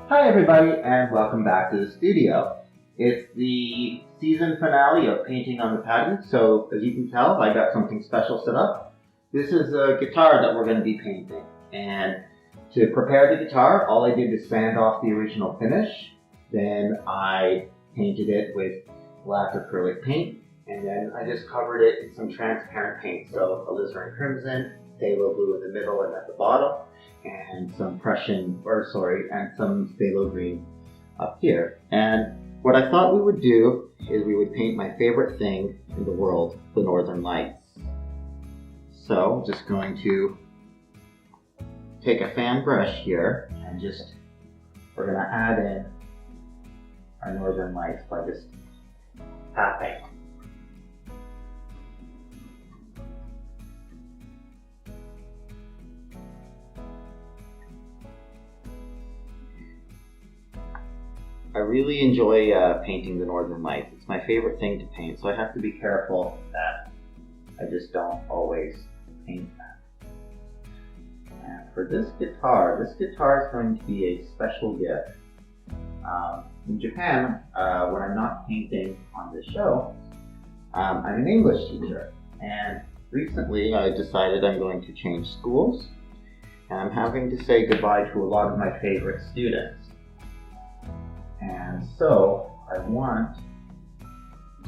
Hi everybody and welcome back to the studio. It's the season finale of painting on the patio, so as you can tell I got something special set up. This is a guitar that we're going to be painting, and to prepare the guitar all I did was sand off the original finish, then I painted it with black acrylic paint, and then I just covered it in some transparent paint, so alizarin crimson, phthalo blue in the middle and at the bottom, and some and some phthalo green up here. And what I thought we would do is we would paint my favorite thing in the world, the Northern Lights. So I'm just going to take a fan brush here and we're going to add in our Northern Lights by just tapping. I really enjoy painting the Northern Lights. It's my favorite thing to paint, so I have to be careful that I just don't always paint that. And for this guitar is going to be a special gift. In Japan, when I'm not painting on this show, I'm an English teacher, and recently I decided I'm going to change schools, and I'm having to say goodbye to a lot of my favorite students. And so I want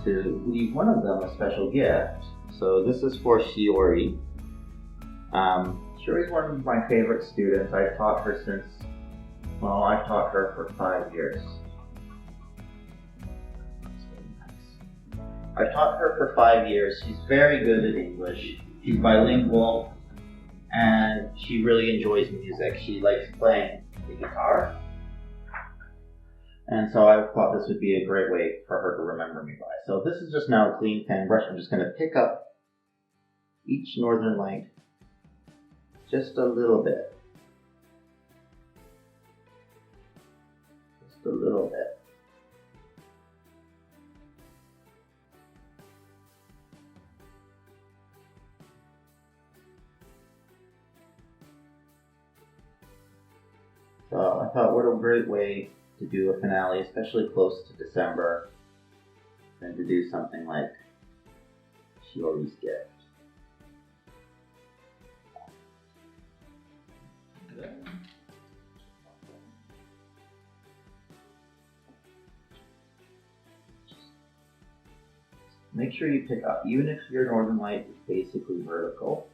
to leave one of them a special gift. So this is for Shiori. Shiori's one of my favorite students. I've taught her for 5 years. I've taught her for 5 years. She's very good at English. She's bilingual, and she really enjoys music. She likes playing the guitar. And so I thought this would be a great way for her to remember me by. So this is just now a clean fan brush. I'm just going to pick up each Northern Light just a little bit. Just a little bit. So I thought, what a great way to do a finale, especially close to December, than to do something like Shiori's gift. Make sure you pick up, even if your Northern Light is basically vertical,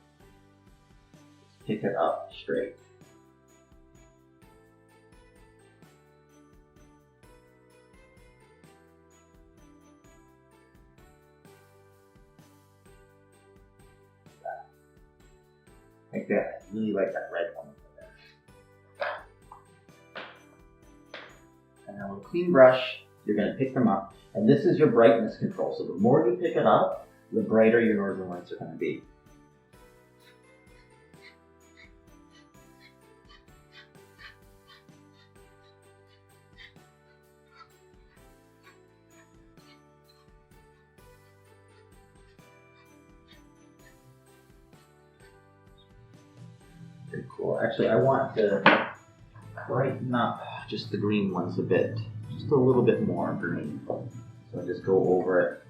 just pick it up straight. Like that. I really like that red one over there. And now with a clean brush, you're going to pick them up. And this is your brightness control. So the more you pick it up, the brighter your Northern Lights are going to be. Very cool. Actually, I want to brighten up just the green ones a bit. Just a little bit more green. So I just go over it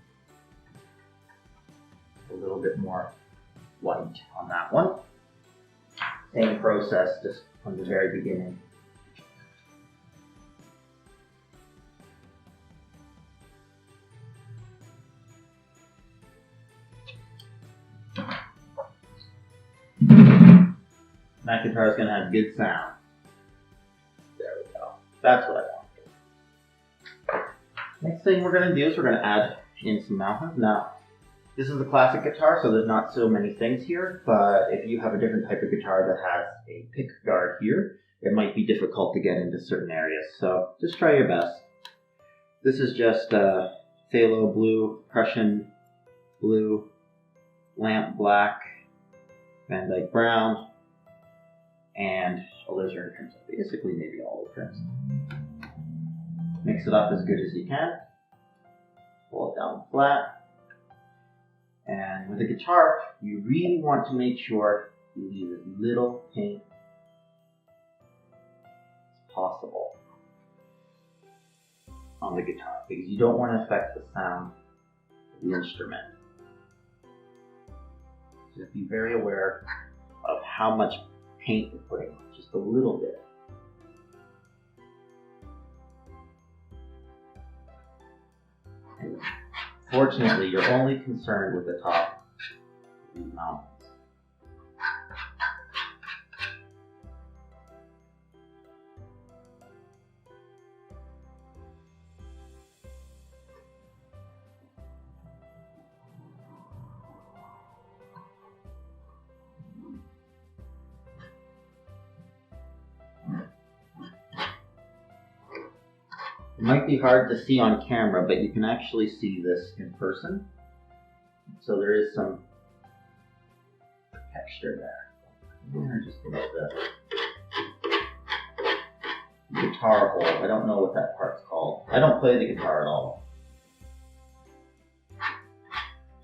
a little bit more white on that one. Same process just from the very beginning. That guitar is going to have good sound. There we go. That's what I want. Next thing we're going to do is we're going to add in some mountains. Now, this is a classic guitar, so there's not so many things here, but if you have a different type of guitar that has a pick guard here, it might be difficult to get into certain areas. So just try your best. This is just phthalo blue, Prussian blue, lamp black, Van Dyke brown, and alizarin crimson, basically maybe olive crimson. Mix it up as good as you can. Pull it down flat. And with a guitar, you really want to make sure you leave as little paint as possible. on the guitar because you don't want to affect the sound of the instrument. Just be very aware of how much paint you're putting on, just a little bit. And fortunately, you're only concerned with the top of these mountains. It might be hard to see on camera, but you can actually see this in person. So there is some texture there. Just a little bit. Guitar hole. I don't know what that part's called. I don't play the guitar at all.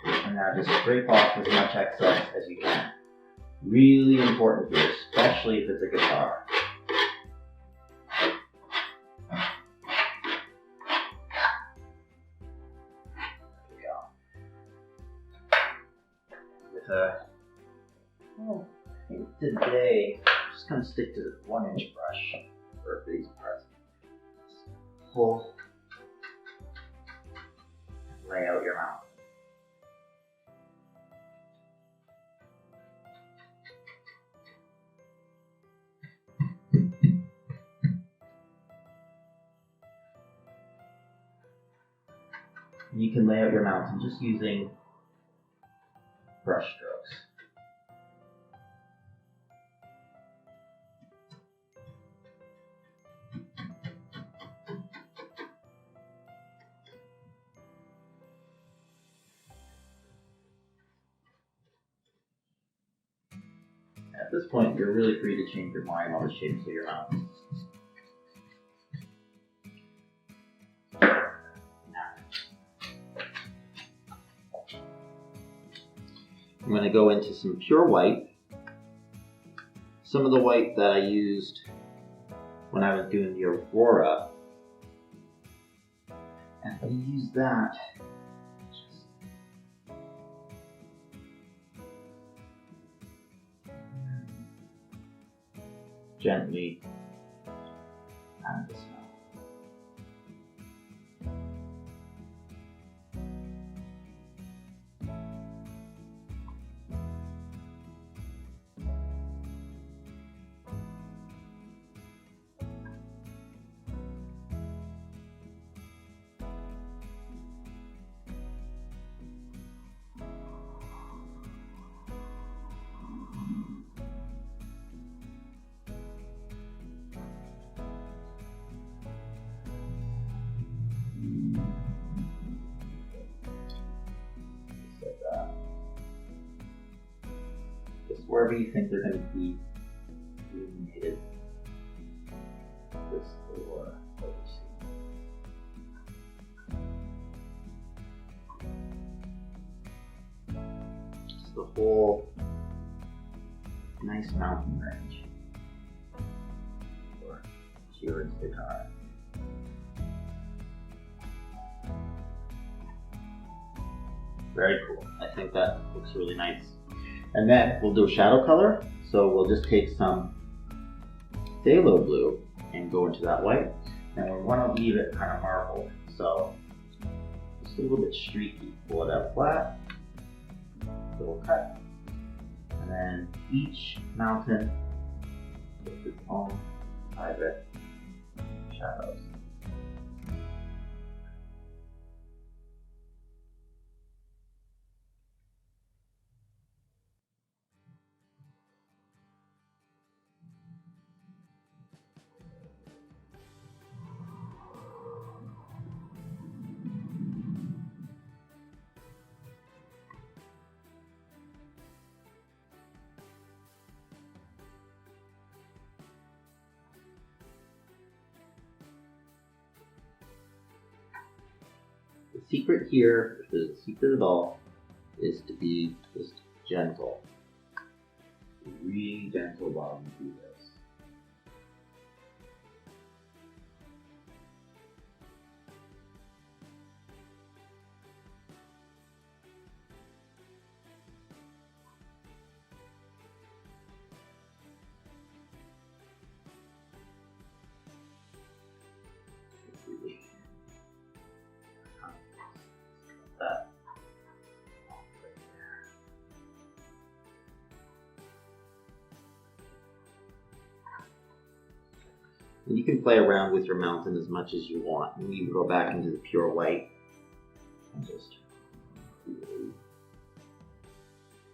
And now just scrape off as much excess as you can. Really important here, especially if it's a guitar. I think today, I'm just going to stick to the 1-inch brush for these parts. Just pull and lay out your mouth. And you can lay out your mountain just using brush strokes. At this point, you're really free to change your mind on the shapes of your mountain. I'm going to go into some pure white. Some of the white that I used when I was doing the Aurora. And I'm going to use that gently and this now. Wherever you think they're going to be illuminated. This Aurora just the whole nice mountain range for Shiori's guitar. Very cool. I think that looks really nice. And then we'll do a shadow color. So we'll just take some phthalo blue and go into that white. And we want to leave it kind of marbled. So just a little bit streaky. Pull it out flat. Little cut. And then each mountain with its own private shadows. The secret here, if there's a secret at all, is to be just gentle. Really gentle while you do this. And you can play around with your mountain as much as you want. And you can go back into the pure white and just really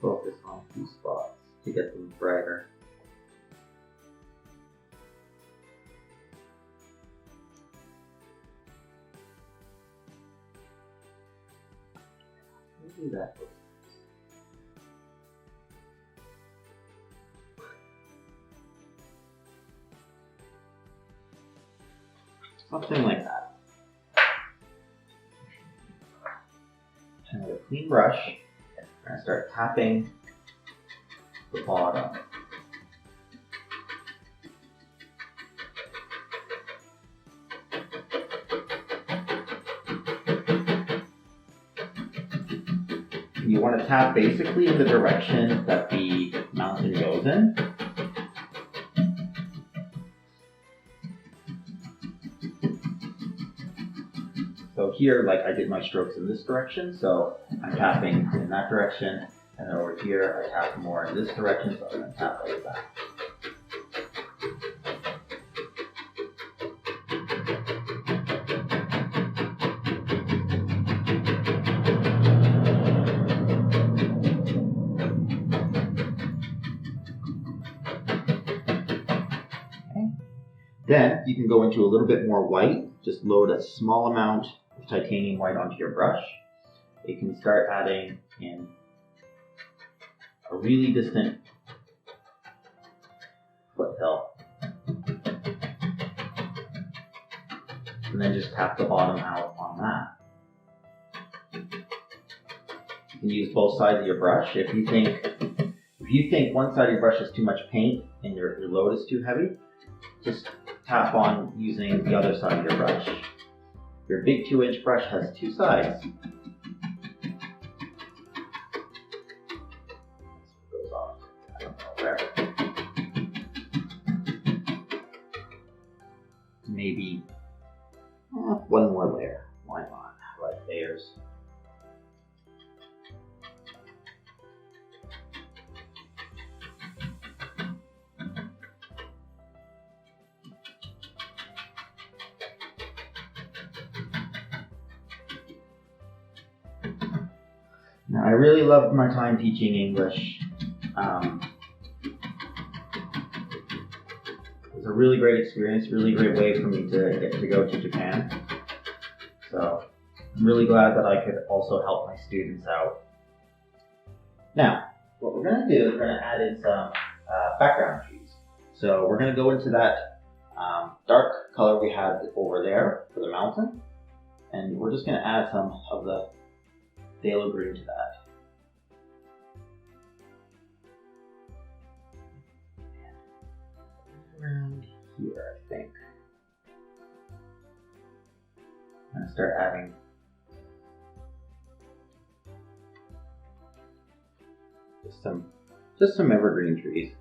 focus on a few spots to get them brighter. Maybe that looks something like that. And with a clean brush, I'm going to start tapping the bottom. And you want to tap basically in the direction that the mountain goes in. So here, like, I did my strokes in this direction, so I'm tapping in that direction, and then over here I tap more in this direction, so I'm going to tap like that. Okay. Then you can go into a little bit more white, just load a small amount of titanium white onto your brush. You can start adding in a really distant foothill. And then just tap the bottom out on that. You can use both sides of your brush. If you think one side of your brush has too much paint and your load is too heavy, just tap on using the other side of your brush. Your big 2-inch brush has two sides. Goes off. I don't know where. Maybe one more layer. Why not? I like layers. Now, I really loved my time teaching English. It was a really great experience, really great way for me to get to go to Japan. So I'm really glad that I could also help my students out. Now, what we're going to do is we're going to add in some background trees. So we're going to go into that dark color we had over there for the mountain, and we're just going to add some of the phthalo green to that. Around here, I think. I'm going to start adding just some evergreen trees.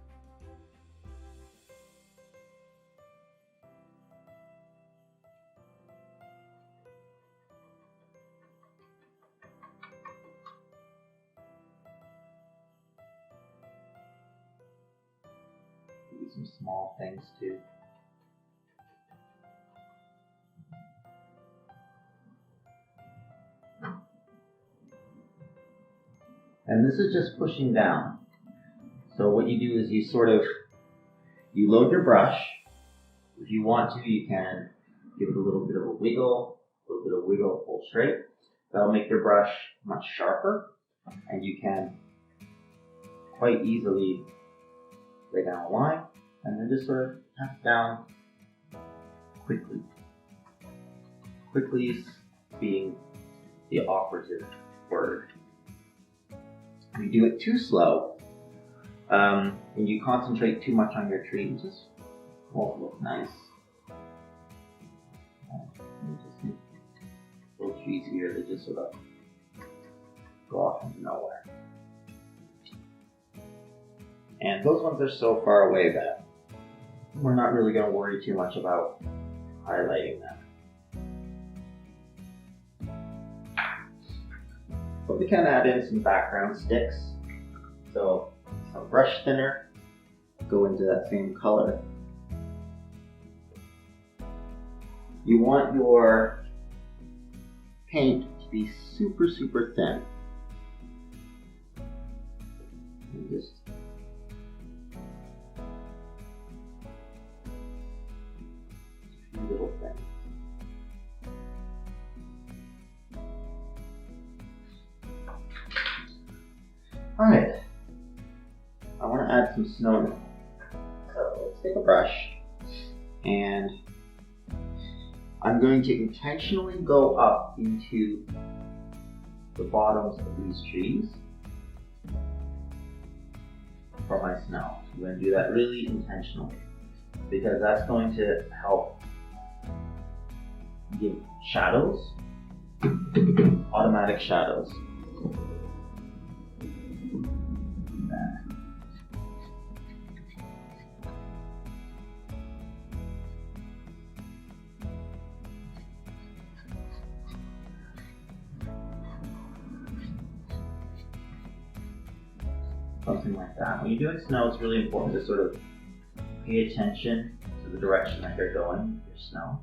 Some small things too. And this is just pushing down. So what you do is you load your brush. If you want to, you can give it a little bit of a wiggle, pull straight. That'll make your brush much sharper, and you can quite easily lay down a line, and then just sort of tap down quickly. Quickly is being the operative word. If you do it too slow, and you concentrate too much on your tree, it just won't look nice. Just make little trees here that just sort of go off into nowhere. And those ones are so far away that we're not really going to worry too much about highlighting them. But we can add in some background sticks. So some brush thinner, go into that same color. You want your paint to be super, super thin. And just a few little things. Alright, I want to add some snow now. So let's take a brush and I'm going to intentionally go up into the bottoms of these trees for my snow. I'm going to do that really intentionally because that's going to help give shadows, automatic shadows. Something like that. When you're doing snow, it's really important to sort of pay attention to the direction that you're going with your snow.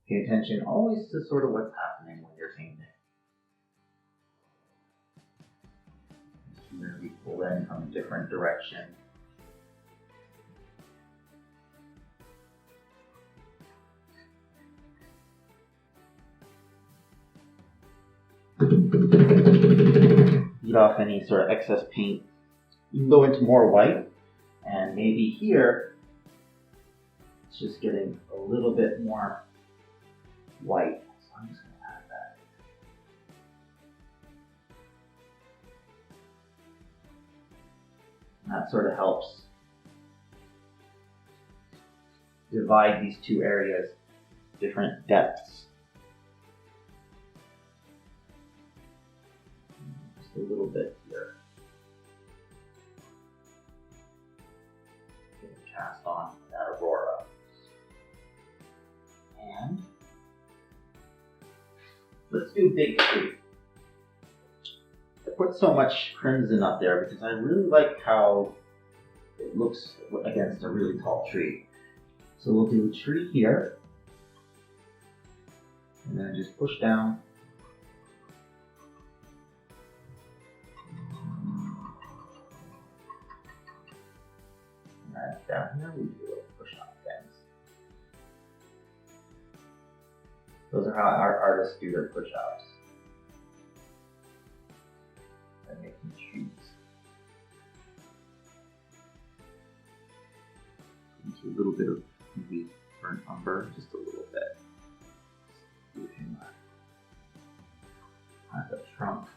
Pay attention always to sort of what's happening when you're painting. You're going to be pulled in from a different direction. Beat off any sort of excess paint. You can go into more white, and maybe here it's just getting a little bit more white. So I'm just going to add that. And that sort of helps divide these two areas, different depths. A little bit here. Get it cast on that Aurora. And let's do big tree. I put so much crimson up there because I really like how it looks against a really tall tree. So we'll do a tree here. And then just push down. Down here, we do a push on things. Those are how our artists do their push-ups. They're making trees. Into a little bit of maybe burnt umber, just a little bit. Using that. The trunk.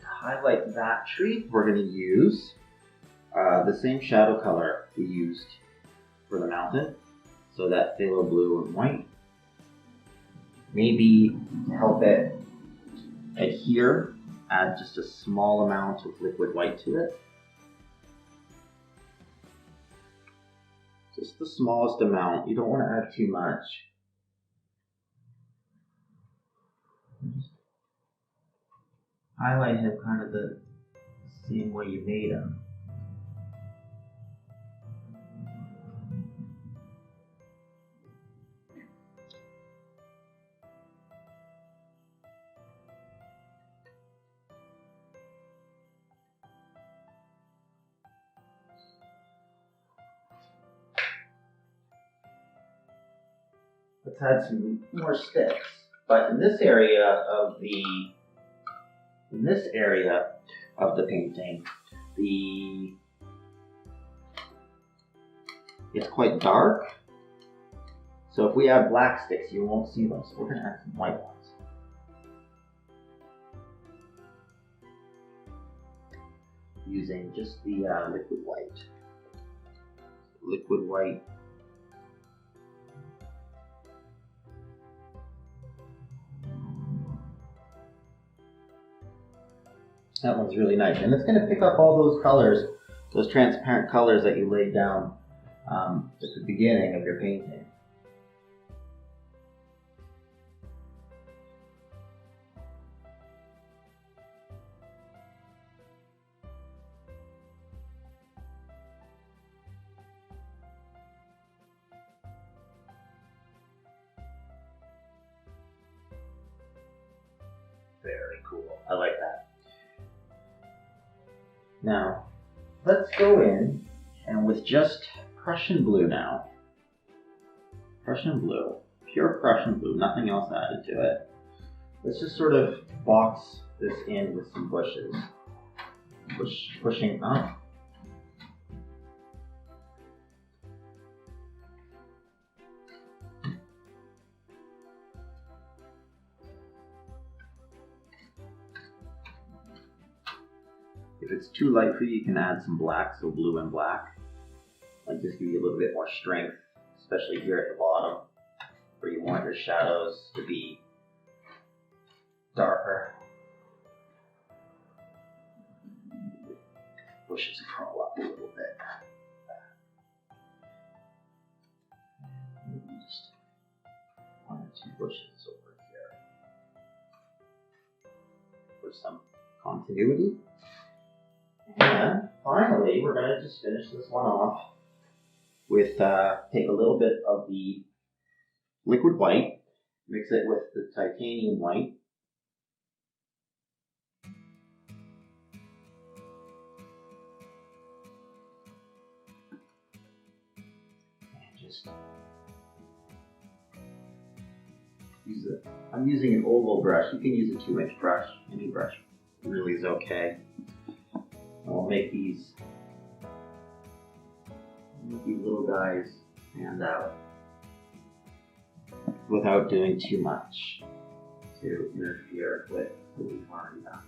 Highlight that tree, we're going to use the same shadow color we used for the mountain, so that phthalo blue and white. Maybe to help it adhere, add just a small amount of liquid white to it. Just the smallest amount, you don't want to add too much. Highlight him kind of the same way you made him. Let's add some more sticks. But in this area of the painting, it's quite dark. So if we add black sticks, you won't see them. So we're going to add some white ones. Using just the liquid white. Liquid white. That one's really nice. And it's going to pick up all those colors, those transparent colors that you laid down at the beginning of your painting. cool. I like that. Now, let's go in and with just Prussian blue now. Prussian blue. Pure Prussian blue, nothing else added to it. Let's just sort of box this in with some bushes. Pushing up. If it's too light for you, you can add some black, so blue and black. Like just give you a little bit more strength, especially here at the bottom, where you want your shadows to be darker. Bushes curl up a little bit. Maybe just 1 or 2 bushes over here for some continuity. And finally, we're going to just finish this one off with, take a little bit of the liquid white, mix it with the titanium white, and just use it. I'm using an oval brush. You can use a 2-inch brush. Any brush really is okay. We'll make these little guys stand out without doing too much to interfere with what we've already done.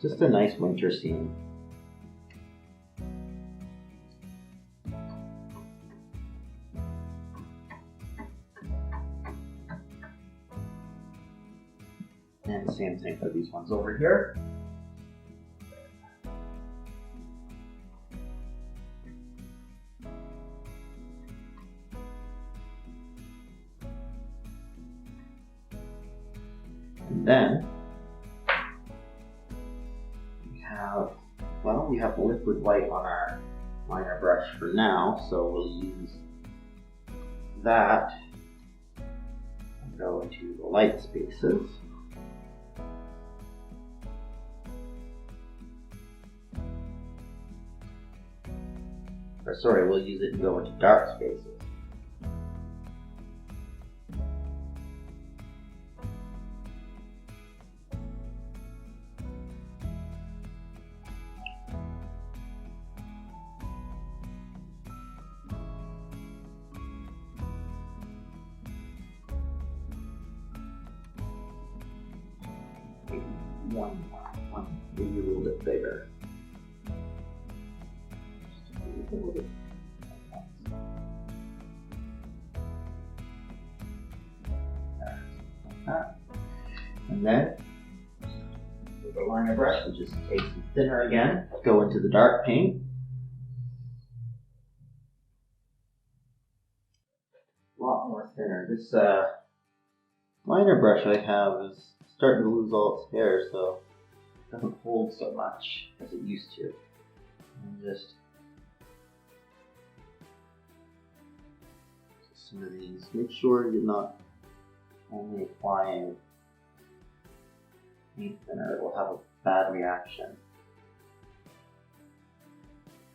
Just a nice winter scene. And the same thing for these ones over here. And then we have the liquid white on our liner brush for now, so we'll use that and go into the light spaces. Or sorry, we'll use it and go into dark spaces. One, maybe a little bit bigger. Just a little bit. Like that. And then, with the liner brush, we just take some thinner again, go into the dark paint. A lot more thinner. This liner brush I have is starting to lose all its hair, so it doesn't hold so much as it used to. And just some of these. Make sure you're not only applying paint thinner, it will have a bad reaction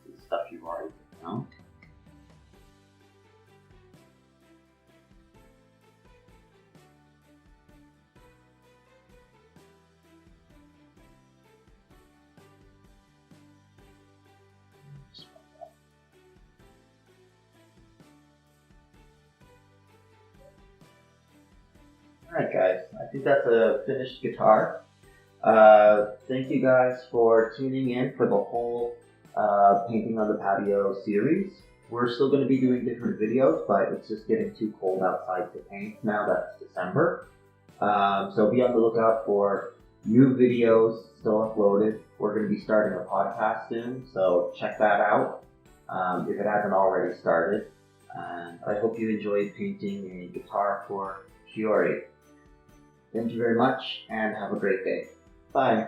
to the stuff you've already put down. Alright guys, I think that's a finished guitar. Thank you guys for tuning in for the whole Painting on the Patio series. We're still going to be doing different videos, but it's just getting too cold outside to paint now that it's December. So be on the lookout for new videos still uploaded. We're going to be starting a podcast soon, so check that out if it hasn't already started. And I hope you enjoyed painting a guitar for Shiori. Thank you very much, and have a great day. Bye.